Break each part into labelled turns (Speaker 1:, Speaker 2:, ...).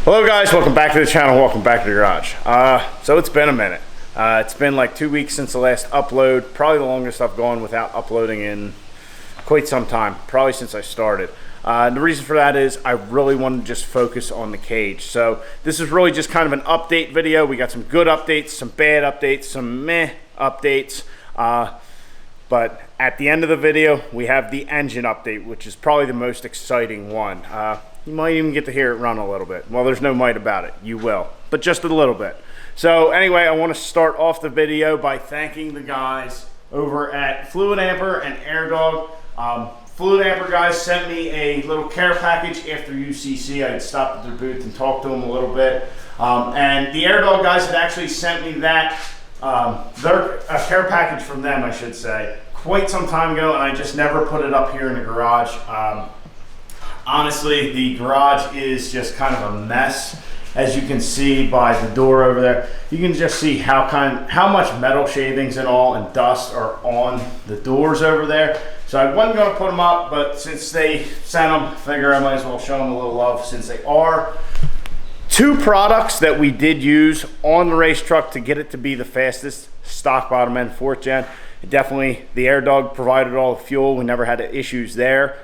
Speaker 1: Hello guys, welcome back to the channel, welcome back to the garage. So it's been a minute. It's been like 2 weeks since the last upload, probably the longest I've gone without uploading in quite some time, probably since I started. The reason for that is I really wanted to just focus on the cage. So this is really just kind of an update video. We got some good updates, some bad updates, some meh updates. But at the end of the video, we have the engine update, which is probably the most exciting one. You might even get to hear it run a little bit. Well, there's no might about it. You will, but just a little bit. So anyway, I want to start off the video by thanking the guys over at Fluid Amper and AirDog. Fluid Amper guys sent me a little care package after UCC. I had stopped at their booth and talked to them a little bit. And the AirDog guys had actually sent me that, a care package from them, I should say, quite some time ago, and I just never put it up here in the garage. Honestly, the garage is just kind of a mess. As you can see by the door over there, you can just see how much metal shavings and all and dust are on the doors over there. So I wasn't going to put them up, but since they sent them, I figure I might as well show them a little love, since they are two products that we did use on the race truck to get it to be the fastest stock bottom end 4th gen. Definitely the AirDog provided all the fuel. We never had issues there.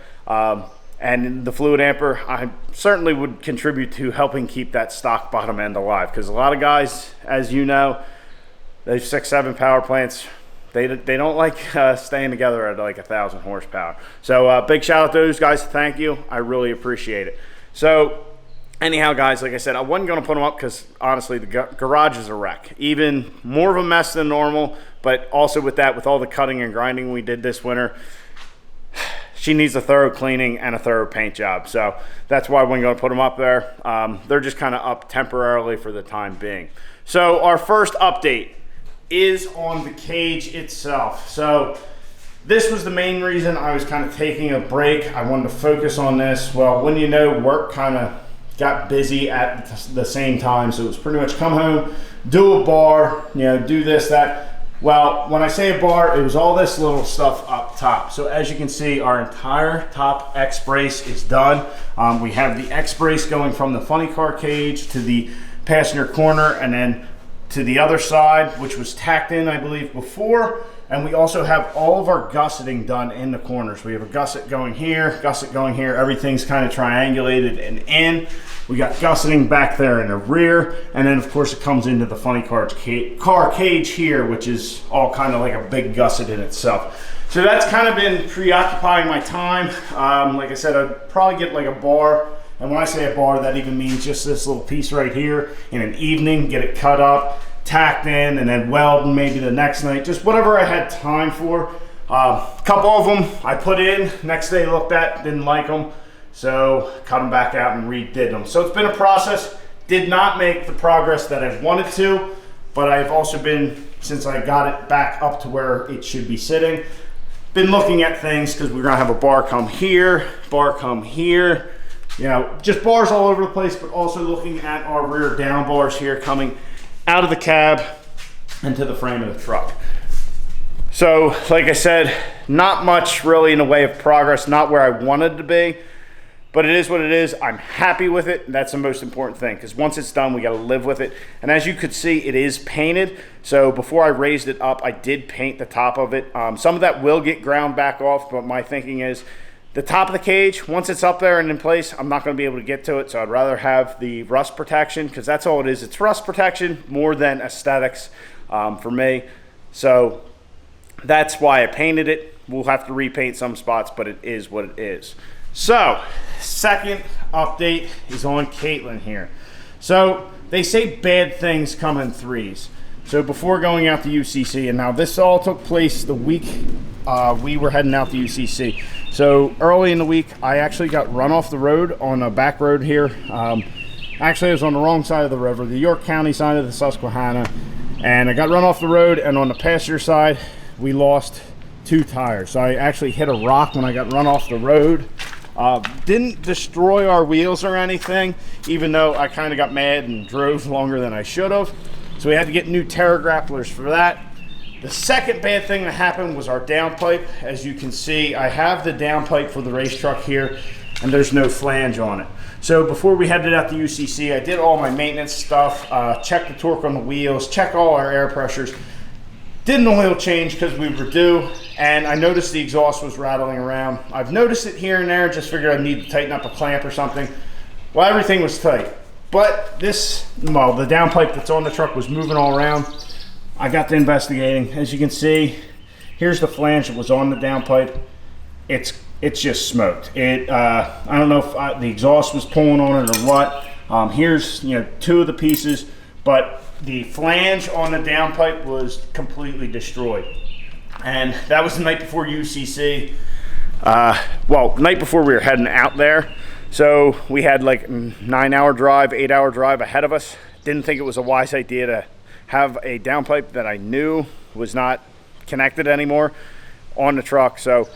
Speaker 1: And the Fluid Amper, I certainly would contribute to helping keep that stock bottom end alive, because a lot of guys, as you know, those 6-7 power plants, they don't like staying together at like 1,000 horsepower. So big shout out to those guys. Thank you. I really appreciate it. So anyhow, guys, like I said, I wasn't going to put them up because honestly, the garage is a wreck. Even more of a mess than normal, but also with that, with all the cutting and grinding we did this winter, she needs a thorough cleaning and a thorough paint job. So that's why we're going to put them up there. They're just kind of up temporarily for the time being. So our first update is on the cage itself. So this was the main reason I was kind of taking a break. I wanted to focus on this. Well, when you know, work kind of got busy at the same time. So it was pretty much come home, do a bar, you know, do this, that. Well, when I say a bar, it was all this little stuff up top. So as you can see, our entire top X brace is done. We have the X brace going from the funny car cage to the passenger corner and then to the other side, which was tacked in, I believe, before. And we also have all of our gusseting done in the corners. We have a gusset going here, everything's kind of triangulated and in. We got gusseting back there in the rear, and then of course it comes into the funny car cage here, which is all kind of like a big gusset in itself. So that's kind of been preoccupying my time. Like I said, I'd probably get like a bar, and when I say a bar, that even means just this little piece right here in an evening, get it cut up, tacked in, and then weld maybe the next night, just whatever I had time for. A couple of them I put in, next day looked at, didn't like them, so cut them back out and redid them. So it's been a process. Did not make the progress that I wanted to, but I've also been, since I got it back up to where it should be sitting, been looking at things, because we're gonna have a bar come here, you know, just bars all over the place, but also looking at our rear down bars here coming out of the cab into the frame of the truck. So like I said, not much really in the way of progress, not where I wanted to be, but it is what it is. I'm happy with it. That's the most important thing, because once it's done, we got to live with it. And as you could see, it is painted. So before I raised it up, I did paint the top of it. Some of that will get ground back off, but my thinking is the top of the cage, once it's up there and in place, I'm not going to be able to get to it. So I'd rather have the rust protection, because that's all it is. It's rust protection more than aesthetics for me. So that's why I painted it. We'll have to repaint some spots, but it is what it is. So second update is on Caitlin here. So they say bad things come in threes. So before going out to UCC, and now this all took place the week we were heading out to UCC. So early in the week, I actually got run off the road on a back road here. Actually, I was on the wrong side of the river, the York County side of the Susquehanna, and I got run off the road, and on the passenger side, we lost 2 tires. So I actually hit a rock when I got run off the road. Didn't destroy our wheels or anything, even though I kind of got mad and drove longer than I should have. So we had to get new Terra grapplers for that. The second bad thing that happened was our downpipe. As you can see, I have the downpipe for the race truck here. and there's no flange on it. So before we headed out to UCC, I did all my maintenance stuff, checked the torque on the wheels, checked all our air pressures, did an oil change because we were due, and I noticed the exhaust was rattling around. I've noticed it here and there, just figured I need to tighten up a clamp or something. Well, everything was tight, but this, well, the downpipe that's on the truck was moving all around. I got to investigating. As you can see, here's the flange that was on the downpipe. It's just smoked. I don't know if the exhaust was pulling on it or what. Here's, you know, two of the pieces, but the flange on the downpipe was completely destroyed. And that was the night before UCC. Well, night before we were heading out there. So we had like a 9-hour drive, 8-hour drive ahead of us. Didn't think it was a wise idea to have a downpipe that I knew was not connected anymore on the truck. So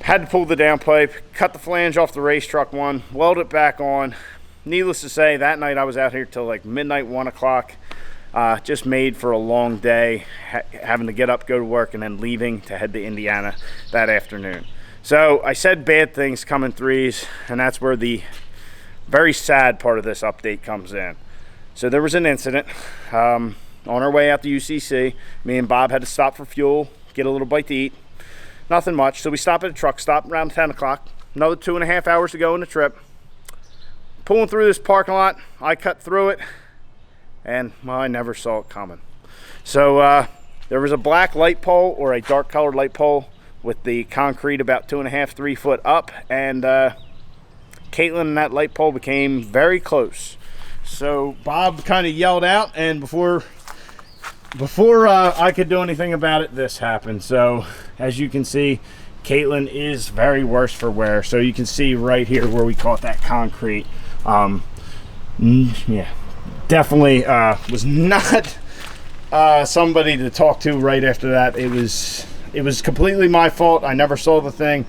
Speaker 1: had to pull the downpipe, cut the flange off the race truck one, weld it back on. Needless to say, that night I was out here till like midnight, 1 o'clock. Just made for a long day, having to get up, go to work, and then leaving to head to Indiana that afternoon. So I said bad things come in threes, and that's where the very sad part of this update comes in. So there was an incident on our way out to UCC. Me and Bob had to stop for fuel, get a little bite to eat. Nothing much. So we stopped at a truck stop around 10 o'clock. Another 2.5 hours to go on the trip. Pulling through this parking lot, I cut through it, and well, I never saw it coming. So there was a black light pole, or a dark colored light pole, with the concrete about 2.5, 3 foot up, and Caitlin and that light pole became very close. So Bob kind of yelled out, and before I could do anything about it, this happened. So as you can see, Caitlin is very worse for wear. So you can see right here where we caught that concrete. Yeah, definitely was not somebody to talk to right after that. It was completely my fault. I never saw the thing,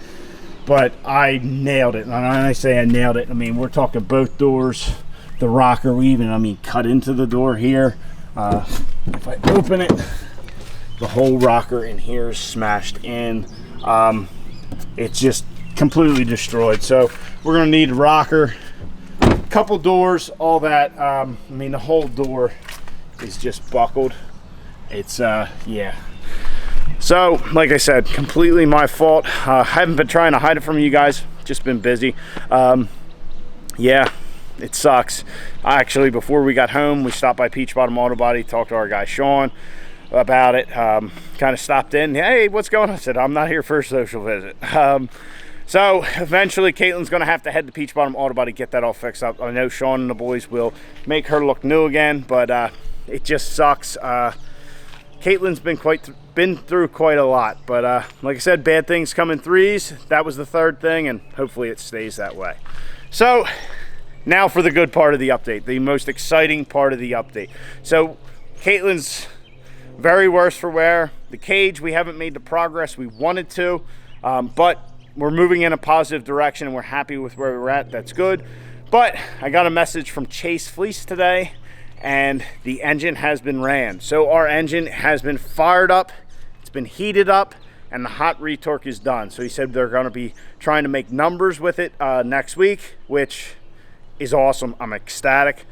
Speaker 1: but I nailed it. And when I say I nailed it, I mean, we're talking both doors, the rocker, we even, I mean, cut into the door here. If I open it, the whole rocker in here is smashed in. It's just completely destroyed. So we're gonna need a rocker, couple doors, all that. I mean, the whole door is just buckled. It's yeah. So like I said, completely my fault. I haven't been trying to hide it from you guys, just been busy. Yeah, it sucks. Actually, before we got home, we stopped by Peach Bottom Auto Body, talked to our guy Sean about it. Kind of stopped in. Hey, what's going on? I said, I'm not here for a social visit. So eventually Caitlin's going to have to head to Peach Bottom Auto Body, get that all fixed up. I know Sean and the boys will make her look new again, but it just sucks. Caitlin's been through quite a lot, but like I said, bad things come in threes. That was the third thing, and hopefully it stays that way. So now for the good part of the update, the most exciting part of the update. So Caitlin's very worse for wear. The cage, we haven't made the progress we wanted to, but we're moving in a positive direction and we're happy with where we're at. That's good. But I got a message from Chase Fleece today, and the engine has been ran. So our engine has been fired up, it's been heated up, and the hot retorque is done. So he said they're going to be trying to make numbers with it next week, which is awesome. I'm ecstatic.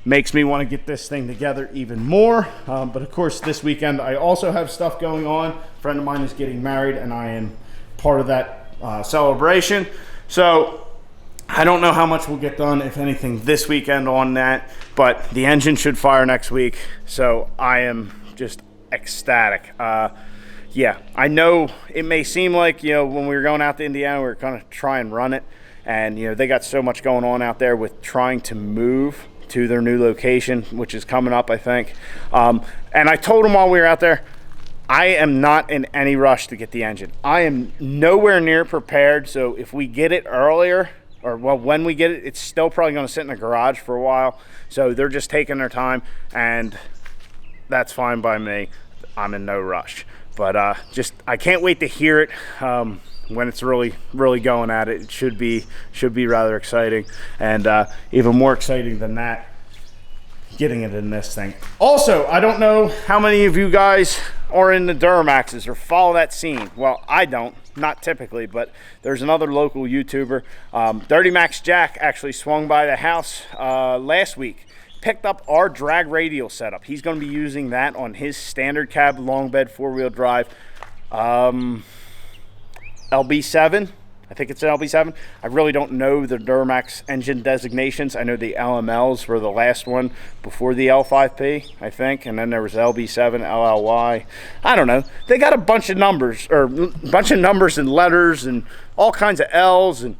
Speaker 1: Makes me want to get this thing together even more. But of course, this weekend I also have stuff going on. A friend of mine is getting married, and I am part of that celebration. So I don't know how much we'll get done, if anything, this weekend on that, but the engine should fire next week. So I am just ecstatic. Yeah, I know it may seem like, you know, when we were going out to Indiana, we were going to try and run it. And, you know, they got so much going on out there with trying to move to their new location, which is coming up, I think. And I told them while we were out there, I am not in any rush to get the engine. I am nowhere near prepared. So if we get it earlier, or well, when we get it, it's still probably going to sit in the garage for a while. So they're just taking their time, and that's fine by me. I'm in no rush. But I can't wait to hear it. When it's really going at it. It should be rather exciting, and even more exciting than that, getting it in this thing. Also, I don't know how many of you guys or in the Duramaxes or follow that scene. Well, I don't, not typically, but there's another local YouTuber. Dirty Max Jack actually swung by the house last week, picked up our drag radial setup. He's going to be using that on his standard cab long bed 4-wheel drive LB7. I think it's an LB7. I really don't know the Duramax engine designations. I know the LMLs were the last one before the L5P, I think. And then there was LB7, LLY. I don't know. They got a bunch of numbers, or a bunch of numbers and letters and all kinds of L's. And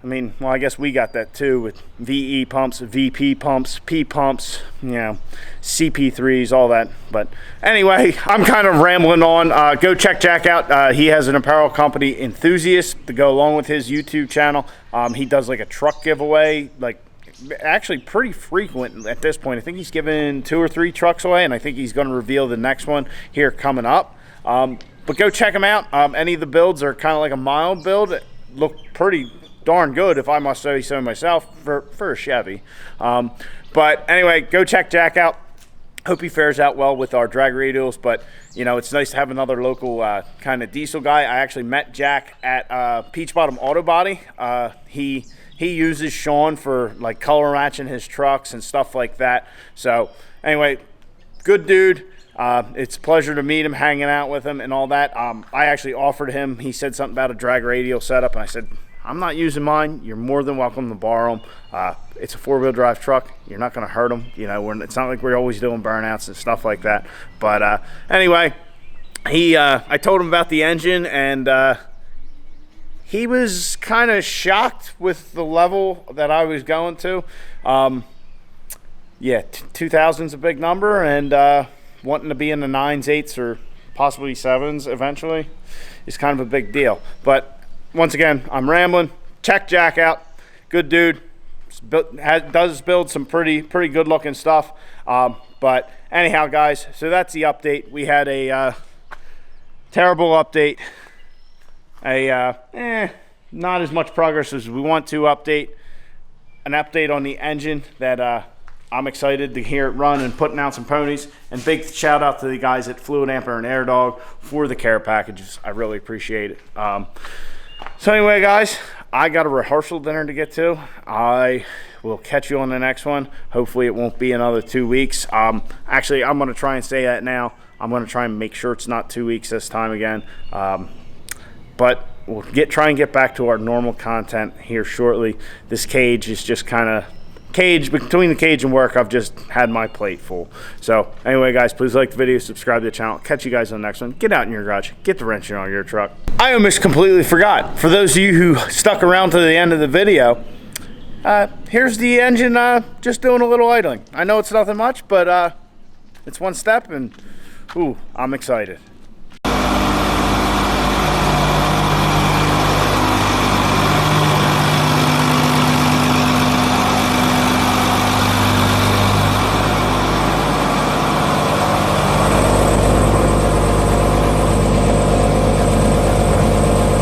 Speaker 1: I mean, well, I guess we got that too with VE pumps, VP pumps, P pumps, you know, CP3s, all that. But anyway, I'm kind of rambling on. Go check Jack out. He has an apparel company, Enthusiast, to go along with his YouTube channel. He does like a truck giveaway, like actually pretty frequent at this point. I think he's given 2 or 3 trucks away, and I think he's going to reveal the next one here coming up. But go check him out. Any of the builds are kind of like a mild build. Look pretty darn good, if I must say so myself, for a Chevy. But anyway, go check Jack out. Hope he fares out well with our drag radials. But you know, it's nice to have another local kind of diesel guy. I actually met Jack at Peach Bottom Auto Body. He uses Sean for like color matching his trucks and stuff like that. So anyway, good dude. It's a pleasure to meet him, hanging out with him and all that. I actually offered him, he said something about a drag radial setup, and I said, I'm not using mine. You're more than welcome to borrow them. It's a 4-wheel drive truck. You're not going to hurt them. You know, it's not like we're always doing burnouts and stuff like that. But anyway, I told him about the engine, and he was kind of shocked with the level that I was going to. Yeah, 2,000's a big number, and wanting to be in the 9s, 8s, or possibly 7s eventually is kind of a big deal. But once again, I'm rambling. Check Jack out. Good dude. Does build some pretty good looking stuff. But anyhow, guys, so that's the update. We had a terrible update. Not as much progress as we want to update. An update on the engine that I'm excited to hear it run and putting out some ponies. And big shout out to the guys at Fluid Amper and Air Dog for the care packages. I really appreciate it. So anyway, guys, I got a rehearsal dinner to get to. I will catch you on the next one. Hopefully it won't be another 2 weeks. Actually, I'm going to try and say that now. I'm going to try and make sure it's not 2 weeks this time again. But we'll try and get back to our normal content here shortly. This cage is just kind of between the cage and work. I've just had my plate full. So anyway, guys, please like the video, subscribe to the channel. Catch you guys on the next one. Get out in your garage, get the wrench on your truck. I almost completely forgot, for those of you who stuck around to the end of the video, here's the engine just doing a little idling. I know it's nothing much, but it's one step, and ooh, I'm excited.